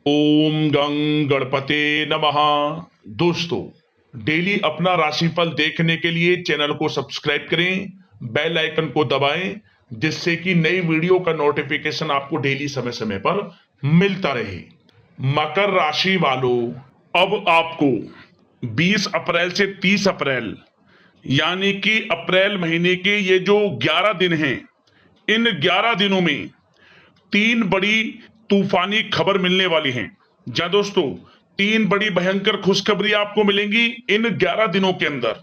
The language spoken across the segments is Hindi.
ओम गं गणपते नमः। दोस्तों, डेली अपना राशिफल देखने के लिए चैनल को सब्सक्राइब करें, बेल आइकन को दबाएं, जिससे कि नई वीडियो का नोटिफिकेशन आपको डेली समय समय पर मिलता रहे। मकर राशि वालों, अब आपको 20 अप्रैल से 30 अप्रैल यानी कि अप्रैल महीने के ये जो 11 दिन हैं, इन 11 दिनों में तीन बड़ी तूफानी खबर मिलने वाली हैं। जा दोस्तों, तीन बड़ी भयंकर खुशखबरी आपको मिलेंगी इन 11 दिनों के अंदर।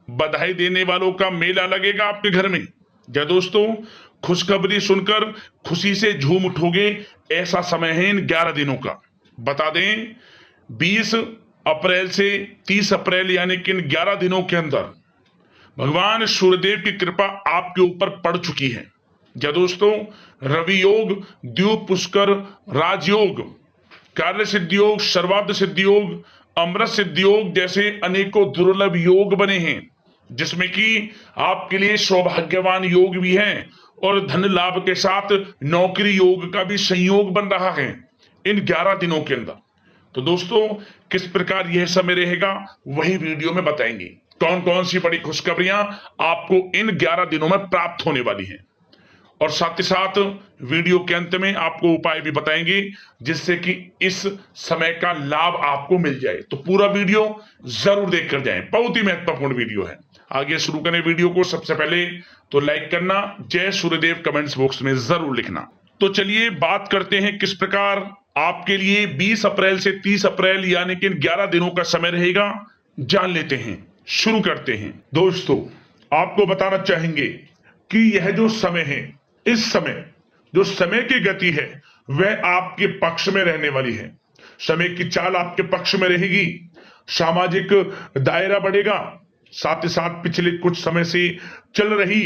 बधाई देने वालों का मेला लगेगा आपके घर में। जा दोस्तों, खुशखबरी सुनकर खुशी से झूम उठोगे, ऐसा समय है इन 11 दिनों का। बता दें, 20 अप्रैल से 30 अप्रैल यानी कि इन 11 दिनों के अंदर भगवान सूर्यदेव की कृपा आपके ऊपर पड़ चुकी है। या दोस्तों, रवि योग, द्वीप पुष्कर, राजयोग, कार्य सिद्धि योग, सर्वार्थ सिद्धि योग, अमृत सिद्धि योग जैसे अनेकों दुर्लभ योग बने हैं, जिसमें कि आपके लिए सौभाग्यवान योग भी है और धन लाभ के साथ नौकरी योग का भी संयोग बन रहा है इन 11 दिनों के अंदर। तो दोस्तों, किस प्रकार यह समय रहेगा वही वीडियो में बताएंगे। कौन कौन सी बड़ी खुशखबरियां आपको इन 11 दिनों में प्राप्त होने वाली हैं, और साथ ही साथ वीडियो के अंत में आपको उपाय भी बताएंगे जिससे कि इस समय का लाभ आपको मिल जाए। तो पूरा वीडियो जरूर देखकर जाएं, बहुत ही महत्वपूर्ण वीडियो है। आगे शुरू करें वीडियो को। सबसे पहले तो लाइक करना, जय सूर्यदेव कमेंट्स बॉक्स में जरूर लिखना। तो चलिए बात करते हैं किस प्रकार आपके लिए 20 अप्रैल से 30 अप्रैल यानी कि 11 दिनों का समय रहेगा, जान लेते हैं। शुरू करते हैं। दोस्तों, आपको बताना चाहेंगे कि यह जो समय है, इस समय जो समय की गति है वह आपके पक्ष में रहने वाली है। समय की चाल आपके पक्ष में रहेगी, सामाजिक दायरा बढ़ेगा, साथ ही साथ पिछले कुछ समय से चल रही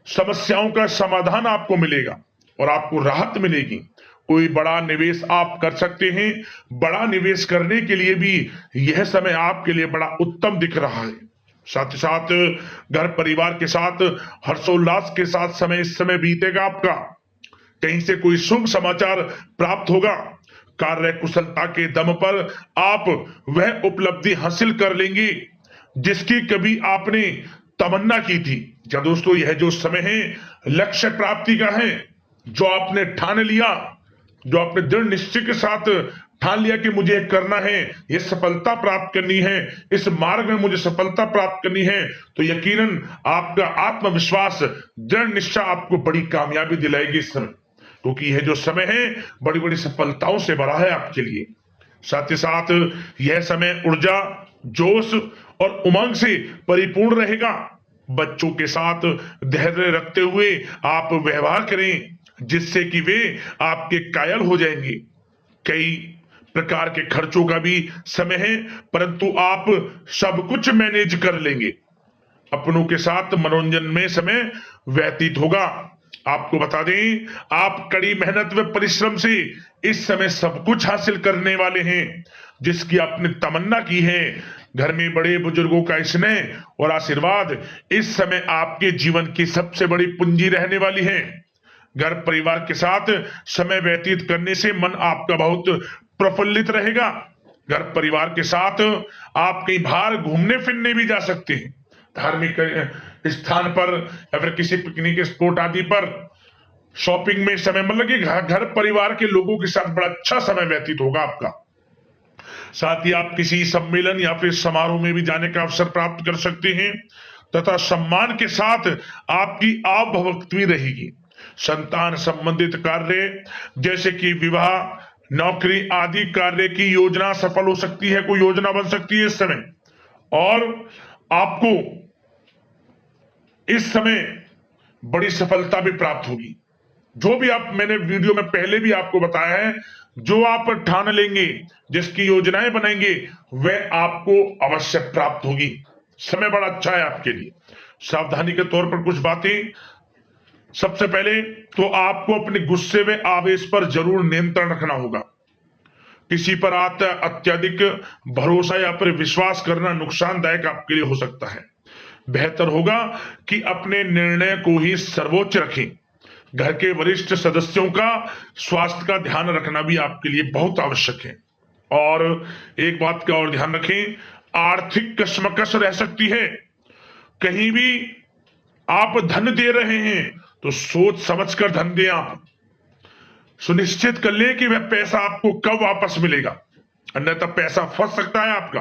समस्याओं का समाधान आपको मिलेगा और आपको राहत मिलेगी। कोई बड़ा निवेश आप कर सकते हैं। बड़ा निवेश करने के लिए भी यह समय आपके लिए बड़ा उत्तम दिख रहा है। साथ ही साथ घर परिवार के साथ हर्षोल्लास के साथ समय इस समय बीतेगा आपका। कहीं से कोई शुभ समाचार प्राप्त होगा। कार्य कुशलता के दम पर आप वह उपलब्धि हासिल कर लेंगे जिसकी कभी आपने तमन्ना की थी। क्या दोस्तों, यह जो समय है लक्ष्य प्राप्ति का है। जो आपने ठान लिया, जो आपने दृढ़ निश्चय के साथ ठान लिया कि मुझे करना है, ये सफलता प्राप्त करनी है, इस मार्ग में मुझे सफलता प्राप्त करनी है, तो यकीनन आपका आत्मविश्वास, दृढ़ निश्चय आपको बड़ी कामयाबी दिलाएगी इस समय, क्योंकि यह जो समय है बड़ी बड़ी सफलताओं से भरा है आपके लिए। साथ ही साथ यह समय ऊर्जा, जोश और उमंग से परिपूर्ण रहेगा। बच्चों के साथ धैर्य रखते हुए आप व्यवहार करें जिससे कि वे आपके कायल हो जाएंगे। कई प्रकार के खर्चों का भी समय है, परंतु आप सब कुछ मैनेज कर लेंगे। अपनों के साथ मनोरंजन में समय व्यतीत होगा। आपको बता दें, आप कड़ी मेहनत व परिश्रम से इस समय सब कुछ हासिल करने वाले हैं जिसकी आपने तमन्ना की है। घर में बड़े बुजुर्गों का स्नेह और आशीर्वाद इस समय आपके जीवन की सबसे बड़ी पूंजी रहने वाली है। घर परिवार के साथ समय व्यतीत करने से मन आपका बहुत प्रफुल्लित रहेगा। घर परिवार के साथ आप कहीं बाहर घूमने फिरने भी जा सकते हैं, धार्मिक स्थान पर या फिर किसी पिकनिक स्पॉट आदि पर, शॉपिंग में समय, मतलब कि घर परिवार के लोगों के साथ बड़ा अच्छा समय व्यतीत होगा आपका। साथ ही आप किसी सम्मेलन या फिर समारोह में भी जाने का अवसर प्राप्त कर सकते हैं तथा सम्मान के साथ आपकी आवभगत भी रहेगी। संतान संबंधित कार्य जैसे कि विवाह, नौकरी आदि कार्य की योजना सफल हो सकती है, कोई योजना बन सकती है इस समय, और आपको इस समय बड़ी सफलता भी प्राप्त होगी। जो भी आप, मैंने वीडियो में पहले भी आपको बताया है, जो आप ठान लेंगे, जिसकी योजनाएं बनाएंगे, वह आपको अवश्य प्राप्त होगी। समय बड़ा अच्छा है आपके लिए। सावधानी के तौर पर कुछ बातें। सबसे पहले तो आपको अपने गुस्से व आवेश पर जरूर नियंत्रण रखना होगा। किसी पर अत्यधिक भरोसा या फिर विश्वास करना नुकसानदायक आपके लिए हो सकता है। बेहतर होगा कि अपने निर्णय को ही सर्वोच्च रखें। घर के वरिष्ठ सदस्यों का स्वास्थ्य का ध्यान रखना भी आपके लिए बहुत आवश्यक है। और एक बात का और ध्यान रखें, आर्थिक कशमकश रह सकती है। कहीं भी आप धन दे रहे हैं तो सोच समझकर धन दें। आप सुनिश्चित कर लें कि वह पैसा आपको कब वापस मिलेगा, अन्यथा पैसा फंस सकता है आपका।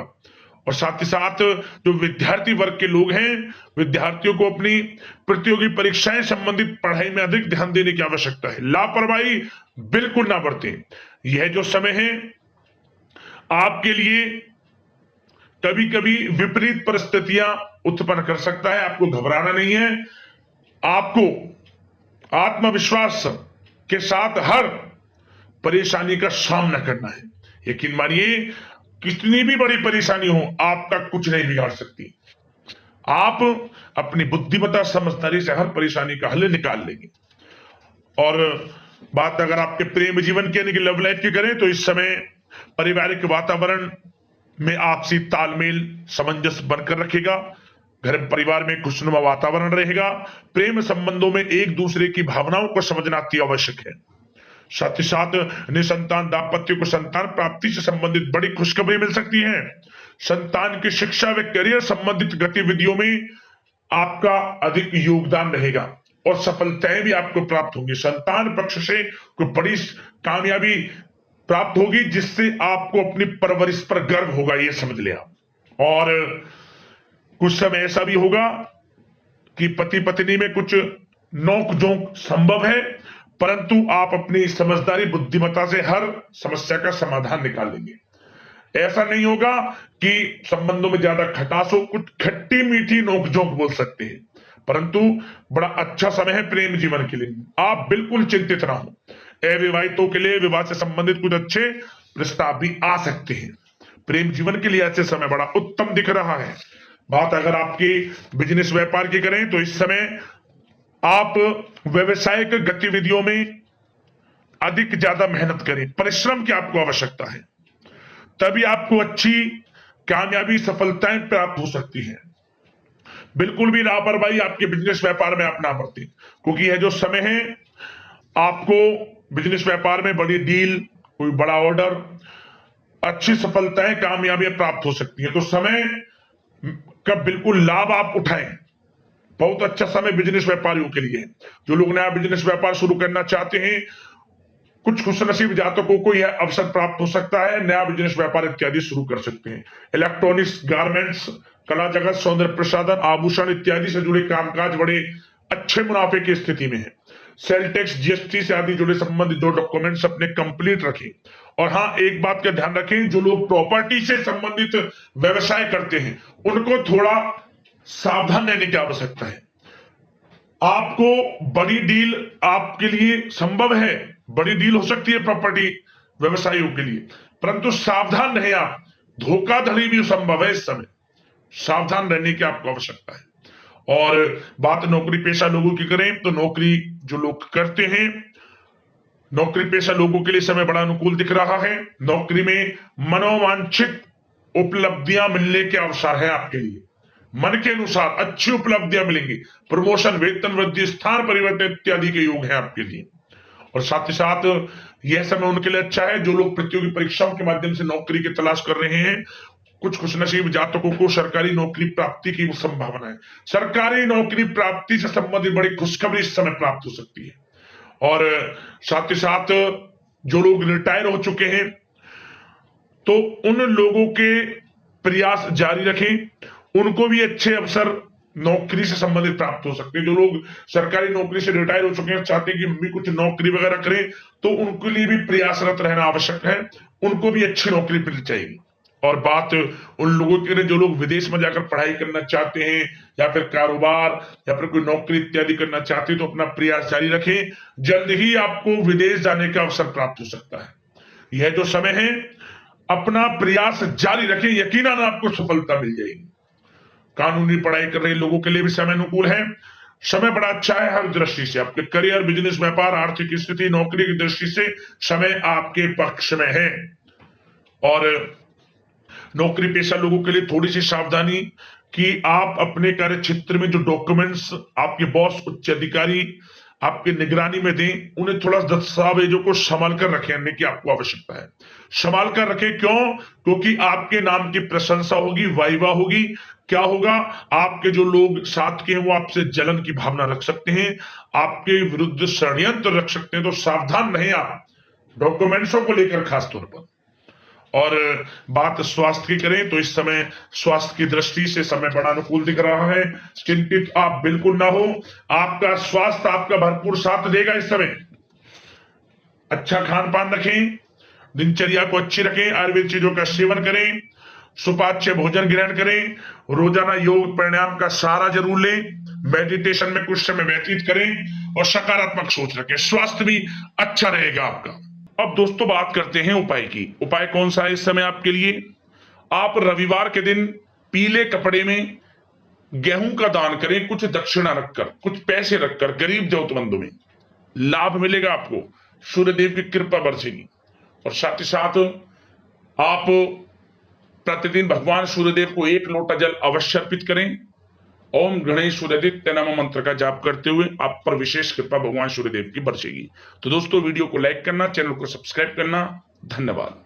और साथ ही साथ जो विद्यार्थी वर्ग के लोग हैं, विद्यार्थियों को अपनी प्रतियोगी परीक्षाएं संबंधित पढ़ाई में अधिक ध्यान देने की आवश्यकता है। लापरवाही बिल्कुल ना बरतें। यह जो समय है आपके लिए कभी कभी विपरीत परिस्थितियां उत्पन्न कर सकता है, आपको घबराना नहीं है। आपको आत्मविश्वास के साथ हर परेशानी का सामना करना है। यकीन मानिए, कितनी भी बड़ी परेशानी हो आपका कुछ नहीं बिगाड़ सकती। आप अपनी बुद्धिमत्ता समझदारी से हर परेशानी का हल निकाल लेंगे। और बात अगर आपके प्रेम जीवन की यानी कि लव लाइफ की करें तो इस समय पारिवारिक वातावरण में आपसी तालमेल सामंजस्य बनकर रखेगा। घर परिवार में खुशनुमा वातावरण रहेगा। प्रेम संबंधों में एक दूसरे की भावनाओं को समझना अति आवश्यक है। साथ ही साथ निसंतान दाम्पत्य को संतान प्राप्ति से संबंधित बड़ी खुशखबरी मिल सकती है। संतान की शिक्षा व करियर संबंधित गतिविधियों में आपका अधिक योगदान रहेगा और सफलताएं भी आपको प्राप्त होंगी। संतान पक्ष से कोई बड़ी कामयाबी प्राप्त होगी जिससे आपको अपनी परवरिश पर गर्व होगा, ये समझ लिया। और कुछ समय ऐसा भी होगा कि पति पत्नी में कुछ नोक झोंक संभव है, परंतु आप अपनी समझदारी बुद्धिमत्ता से हर समस्या का समाधान निकाल लेंगे। ऐसा नहीं होगा कि संबंधों में ज्यादा खटास हो, कुछ खट्टी मीठी नोकझोंक बोल सकते हैं, परंतु बड़ा अच्छा समय है प्रेम जीवन के लिए। आप बिल्कुल चिंतित ना हो। अविवाहितों के लिए विवाह से संबंधित कुछ अच्छे प्रस्ताव भी आ सकते हैं। प्रेम जीवन के लिए ऐसे समय बड़ा उत्तम दिख रहा है। बात अगर आपकी बिजनेस व्यापार की करें तो इस समय आप व्यवसायिक गतिविधियों में अधिक ज्यादा मेहनत करें, परिश्रम की आपको आवश्यकता है, तभी आपको अच्छी कामयाबी सफलताएं प्राप्त हो सकती है। बिल्कुल भी लापरवाही आपके बिजनेस व्यापार में आप ना बरतें, क्योंकि यह जो समय है आपको बिजनेस व्यापार में बड़ी डील, कोई बड़ा ऑर्डर, अच्छी सफलताएं कामयाबियां प्राप्त हो सकती है। तो समय का बिल्कुल लाभ आप उठाएं। बहुत अच्छा समय बिजनेस व्यापारियों के लिए है। जो लोग नया बिजनेस व्यापार शुरू करना चाहते हैं, कुछ खुशनसीब जातकों को यह अवसर प्राप्त हो सकता है, नया बिजनेस व्यापार इत्यादि शुरू कर सकते हैं। इलेक्ट्रॉनिक्स, गारमेंट्स, कला जगत, सौंदर्य प्रसाधन, आभूषण इत्यादि से जुड़े कामकाज बड़े अच्छे मुनाफे की स्थिति में है। सेल टैक्स, जीएसटी से आदि जुड़े संबंधित जो डॉक्यूमेंट्स अपने कंप्लीट रखें। और हाँ, एक बात का ध्यान रखें, जो लोग प्रॉपर्टी से संबंधित व्यवसाय करते हैं उनको थोड़ा सावधान रहने की आवश्यकता है। आपको बड़ी डील आपके लिए संभव है, बड़ी डील हो सकती है प्रॉपर्टी व्यवसायियों के लिए, परंतु सावधान रहे आप। धोखाधड़ी भी संभव है इस समय, सावधान रहने की आपको आवश्यकता है। और बात नौकरी पेशा लोगों की करें तो नौकरी जो लोग करते हैं, नौकरी पेशा लोगों के लिए समय बड़ा अनुकूल दिख रहा है। नौकरी में मनोवांछित उपलब्धियां मिलने के अवसर है आपके लिए। मन के अनुसार अच्छी उपलब्धियां मिलेंगी। प्रमोशन, वेतन वृद्धि, स्थान परिवर्तन इत्यादि के योग है आपके लिए। और साथ ही साथ यह समय उनके लिए अच्छा है जो लोग प्रतियोगी परीक्षाओं के माध्यम से नौकरी की तलाश कर रहे हैं। कुछ खुशनसीब जातकों को सरकारी नौकरी प्राप्ति की संभावना है। सरकारी नौकरी प्राप्ति से संबंधित बड़ी खुशखबरी इस समय प्राप्त हो सकती है। और साथ ही साथ जो लोग रिटायर हो चुके हैं तो उन लोगों के प्रयास जारी रखें, उनको भी अच्छे अवसर नौकरी से संबंधित प्राप्त हो सकते हैं। जो लोग सरकारी नौकरी से रिटायर हो चुके हैं, चाहते हैं कि हम भी कुछ नौकरी वगैरह करें, तो उनके लिए भी प्रयासरत रहना आवश्यक है, उनको भी अच्छी नौकरी मिल जाएगी। और बात उन लोगों के लिए जो लोग विदेश में जाकर पढ़ाई करना चाहते हैं या फिर कारोबार या फिर कोई नौकरी इत्यादि करना चाहते हैं तो अपना प्रयास जारी रखें, जल्द ही आपको विदेश जाने का अवसर प्राप्त हो सकता है। यह जो समय है अपना प्रयास जारी रखें, यकीनन आपको सफलता मिल जाएगी। कानूनी पढ़ाई कर रहे लोगों के लिए भी समय अनुकूल है। समय बड़ा अच्छा है हर दृष्टि से। आपके करियर, बिजनेस, व्यापार, आर्थिक स्थिति, नौकरी की दृष्टि से समय आपके पक्ष में है। और नौकरी पेशा लोगों के लिए थोड़ी सी सावधानी कि आप अपने कार्य क्षेत्र में जो डॉक्यूमेंट्स आपके बॉस, उच्च अधिकारी आपकी निगरानी में दें, उन्हें थोड़ा दस्तावेजों को संभाल कर रखने की आपको आवश्यकता है। संभाल कर रखें, क्यों? क्योंकि आपके नाम की प्रशंसा होगी, वाहवाही होगी। क्या होगा? आपके जो लोग साथ के हैं वो आपसे जलन की भावना रख सकते हैं, आपके विरुद्ध षड्यंत्र रख सकते हैं। तो सावधान रहें आप डॉक्यूमेंट्सों को लेकर खासतौर पर। और बात स्वास्थ्य की करें तो इस समय स्वास्थ्य की दृष्टि से समय बड़ा अनुकूल दिख रहा है। चिंतित आप बिल्कुल ना हो, आपका स्वास्थ्य आपका भरपूर साथ देगा इस समय। अच्छा खान पान रखें, दिनचर्या को अच्छी रखें, आयुर्वेद चीजों का सेवन करें, सुपाच्य भोजन ग्रहण करें, रोजाना योग प्राणायाम का सहारा जरूर लें, मेडिटेशन में कुछ समय व्यतीत करें और सकारात्मक सोच रखें। स्वास्थ्य भी अच्छा रहेगा आपका। अब दोस्तों बात करते हैं उपाय की। उपाय कौन सा है इस समय आपके लिए? आप रविवार के दिन पीले कपड़े में गेहूं का दान करें, कुछ दक्षिणा रखकर, कुछ पैसे रखकर गरीब जरूरतमंदों में। लाभ मिलेगा आपको, सूर्यदेव की कृपा बरसेगी। और साथ ही साथ आप प्रतिदिन भगवान सूर्यदेव को 1 लोटा जल अवश्य अर्पित करें। ओम गणेश सूर्यदित्य नमः मंत्र का जाप करते हुए आप पर विशेष कृपा भगवान सूर्यदेव की बरसेगी। तो दोस्तों वीडियो को लाइक करना, चैनल को सब्सक्राइब करना। धन्यवाद।